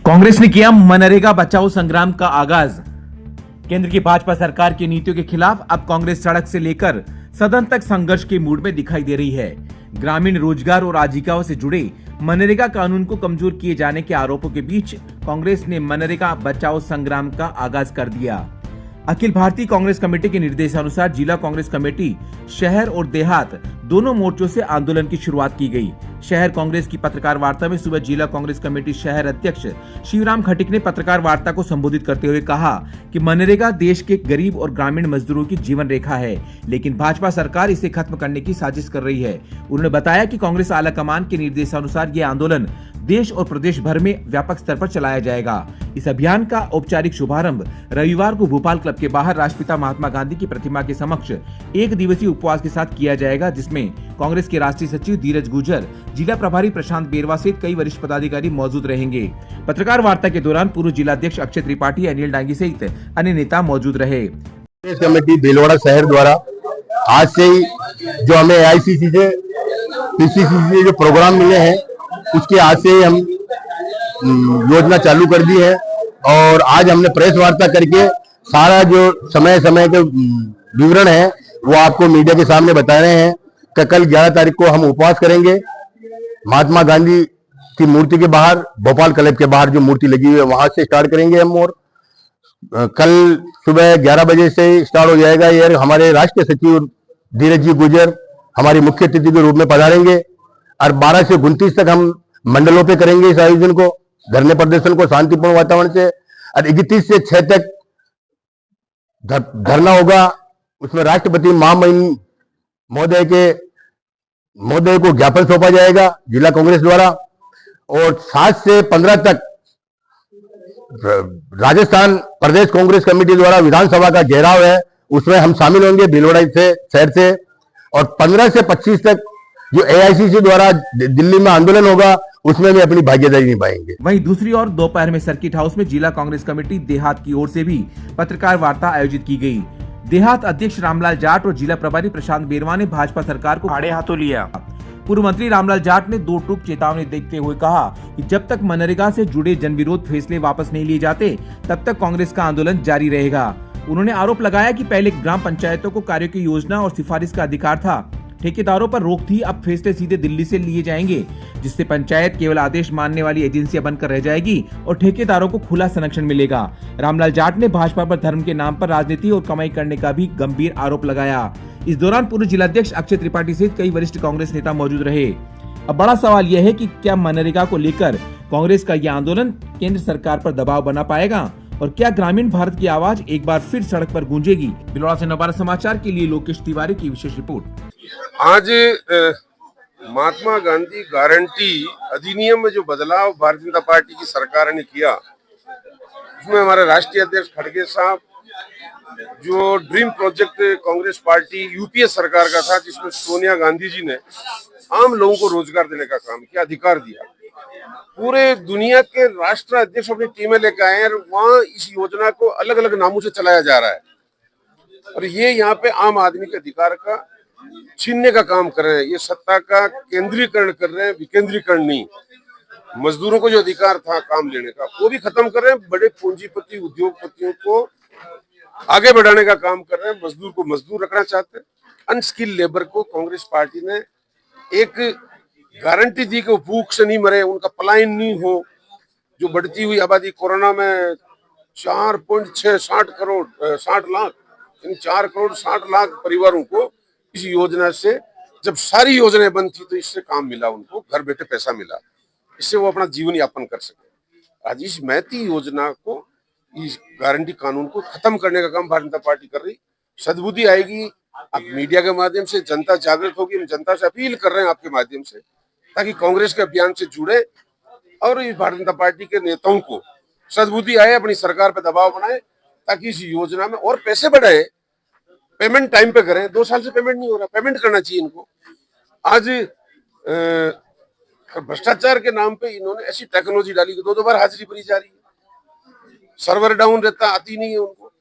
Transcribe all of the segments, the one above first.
कांग्रेस ने किया मनरेगा बचाओ संग्राम का आगाज। केंद्र की भाजपा सरकार की नीतियों के खिलाफ अब कांग्रेस सड़क से लेकर सदन तक संघर्ष के मूड में दिखाई दे रही है। ग्रामीण रोजगार और आजीविकाओं से जुड़े मनरेगा कानून को कमजोर किए जाने के आरोपों के बीच कांग्रेस ने मनरेगा बचाओ संग्राम का आगाज कर दिया। अखिल भारतीय कांग्रेस कमेटी के निर्देशानुसार जिला कांग्रेस कमेटी शहर और देहात दोनों मोर्चों से आंदोलन की शुरुआत की गई। शहर कांग्रेस की पत्रकार वार्ता में सुबह जिला कांग्रेस कमेटी शहर अध्यक्ष शिवराम खटिक ने पत्रकार वार्ता को संबोधित करते हुए कहा कि मनरेगा देश के गरीब और ग्रामीण मजदूरों की जीवन रेखा है, लेकिन भाजपा सरकार इसे खत्म करने की साजिश कर रही है। उन्होंने बताया कि कांग्रेस आलाकमान के निर्देशानुसार ये आंदोलन देश और प्रदेश भर में व्यापक स्तर पर चलाया जाएगा। इस अभियान का औपचारिक शुभारंभ रविवार को भोपाल क्लब के बाहर राष्ट्रपिता महात्मा गांधी की प्रतिमा के समक्ष एक दिवसीय उपवास के साथ किया जाएगा, जिसमें कांग्रेस के राष्ट्रीय सचिव धीरज गुर्जर, जिला प्रभारी प्रशांत बेरवा सहित कई वरिष्ठ पदाधिकारी मौजूद रहेंगे। पत्रकार वार्ता के दौरान पूर्व जिलाध्यक्ष अक्षय त्रिपाठी, अनिल डांगी सहित अन्य नेता मौजूद रहे। कमेटी भीलवाड़ा शहर द्वारा आज से ही जो हमें AICC से PCC से जो प्रोग्राम मिले हैं उसके आज से ही हम योजना चालू कर दी है और आज हमने प्रेस वार्ता करके सारा जो समय के विवरण है वो आपको मीडिया के सामने बता रहे हैं कि कल 11 तारीख को हम उपवास करेंगे। महात्मा गांधी की मूर्ति के बाहर, भोपाल क्लब के बाहर जो मूर्ति लगी हुई है वहां से स्टार्ट करेंगे हम, और कल सुबह 11 बजे से स्टार्ट हो जाएगा। ये हमारे राष्ट्रीय सचिव धीरज जी गुर्जर हमारी मुख्य अतिथि के रूप में पधारेंगे और 12 से 29 तक हम मंडलों पे करेंगे इस आयोजन को, धरने प्रदर्शन को शांतिपूर्ण वातावरण से, और 31 से 6 तक धरना होगा। उसमें राष्ट्रपति महामहिम महोदय को ज्ञापन सौंपा जाएगा जिला कांग्रेस द्वारा, और 7 से 15 तक राजस्थान प्रदेश कांग्रेस कमेटी द्वारा विधानसभा का घेराव है, उसमें हम शामिल होंगे भीलवाड़ा से शहर से, और 15 से 25 तक जो AICC द्वारा दिल्ली में आंदोलन होगा उसमें भी अपनी भागीदारी निभाएंगे। वहीं दूसरी ओर दोपहर में सर्किट हाउस में जिला कांग्रेस कमेटी देहात की ओर से भी पत्रकार वार्ता आयोजित की गई। देहात अध्यक्ष रामलाल जाट और जिला प्रभारी प्रशांत बेरवा ने भाजपा सरकार को आड़े हाथों लिया। पूर्व मंत्री रामलाल जाट ने दो टूक चेतावनी देते हुए कहा कि जब तक मनरेगा से जुड़े जनविरोध फैसले वापस नहीं लिए जाते तब तक कांग्रेस का आंदोलन जारी रहेगा। उन्होंने आरोप लगाया कि पहले ग्राम पंचायतों को कार्यों की योजना और सिफारिश का अधिकार था, ठेकेदारों पर रोक थी, अब फैसले सीधे दिल्ली से लिए जाएंगे, जिससे पंचायत केवल आदेश मानने वाली एजेंसियां बनकर रह जाएगी और ठेकेदारों को खुला संरक्षण मिलेगा। रामलाल जाट ने भाजपा पर धर्म के नाम पर राजनीति और कमाई करने का भी गंभीर आरोप लगाया। इस दौरान पूर्व जिलाध्यक्ष अक्षय त्रिपाठी सहित कई वरिष्ठ कांग्रेस नेता मौजूद रहे। अब बड़ा सवाल यह है कि क्या मनरेगा को लेकर कांग्रेस का यह आंदोलन केंद्र सरकार पर दबाव बना पाएगा और क्या ग्रामीण भारत की आवाज एक बार फिर सड़क पर गूंजेगी। भीलवाड़ा से नवभारत समाचार के लिए लोकेश तिवारी की विशेष रिपोर्ट। आज महात्मा गांधी गारंटी अधिनियम में जो बदलाव भारतीय जनता पार्टी की सरकार ने किया, उसमें हमारे राष्ट्रीय अध्यक्ष खड़गे साहब जो dream project Congress party UPA सरकार का था, जिसमें सोनिया गांधी जी ने आम लोगों को रोजगार देने का काम किया, अधिकार दिया, पूरे दुनिया के राष्ट्र अध्यक्ष अपनी टीमें लेकर आए हैं, वहां इस योजना को अलग अलग नामों से चलाया जा रहा है और ये यहाँ पे आम आदमी के अधिकार का छीनने का काम कर रहे हैं। ये सत्ता का केंद्रीकरण कर रहे हैं, विकेंद्रीकरण नहीं। मजदूरों को जो अधिकार था काम लेने का वो भी खत्म कर रहे हैं, बड़े पूंजीपति उद्योगपतियों को आगे बढ़ाने का काम कर रहे हैं। मजदूर को मजदूर रखना चाहते हैं, अनस्किल्ड लेबर को कांग्रेस पार्टी ने एक गारंटी दी कि वो भूख से नहीं मरे, उनका पलायन नहीं हो। जो बढ़ती हुई आबादी, कोरोना में 4.60 लाख यानी 4 करोड़ 60 लाख परिवारों को इस योजना से, जब सारी योजनाएं बंद थी तो इससे काम मिला, उनको घर बैठे पैसा मिला, इससे वो अपना जीवन यापन कर सके। आज इस महती योजना को, इस गारंटी कानून को खत्म करने का काम भारतीय जनता पार्टी कर रही। सद्बुद्धि आएगी, अब मीडिया के माध्यम से जनता जागृत होगी। हम जनता से अपील कर रहे हैं आपके माध्यम से, ताकि कांग्रेस के अभियान से जुड़े और इस भारतीय जनता पार्टी के नेताओं को सद्बुद्धि आए, अपनी सरकार पर दबाव बनाए ताकि इस योजना में और पैसे बढ़ाए, पेमेंट टाइम पे करें। 2 साल से पेमेंट नहीं हो रहा, पेमेंट करना चाहिए इनको। आज भ्रष्टाचार के नाम पे इन्होंने ऐसी टेक्नोलॉजी डाली कि 2 बार हाजिरी भरी जा रही है, सर्वर डाउन रहता, आती नहीं है उनको।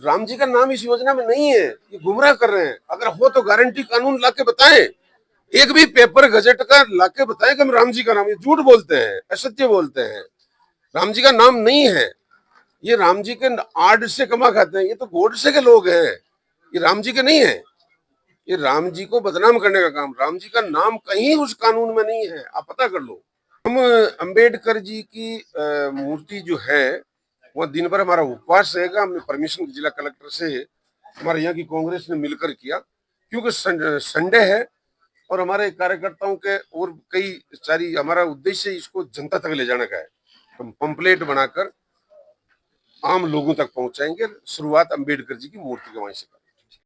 राम जी का नाम इस योजना में नहीं है, ये गुमराह कर रहे हैं। अगर हो तो गारंटी कानून लाके बताएं एक भी पेपर गजट का लाके बताए कि हम राम जी का नाम, ये झूठ बोलते हैं, असत्य बोलते हैं। राम जी का नाम नहीं है, ये राम जी के आड़ से कमा खाते हैं, ये तो गोडसे के लोग हैं, ये राम जी के नहीं है। ये राम जी को बदनाम करने का काम, राम जी का नाम कहीं उस कानून में नहीं है, आप पता कर लो। हम अंबेडकर जी की मूर्ति जो है वह दिन भर हमारा उपवास रहेगा। हमने परमिशन जिला कलेक्टर से हमारे यहाँ की कांग्रेस ने मिलकर किया, क्योंकि संडे है और हमारे कार्यकर्ताओं के और कई सारी, हमारा उद्देश्य इसको जनता तक ले जाने का है। हम पंपलेट बनाकर आम लोगों तक पहुंचाएंगे। शुरुआत अंबेडकर जी की मूर्ति के वहीं से।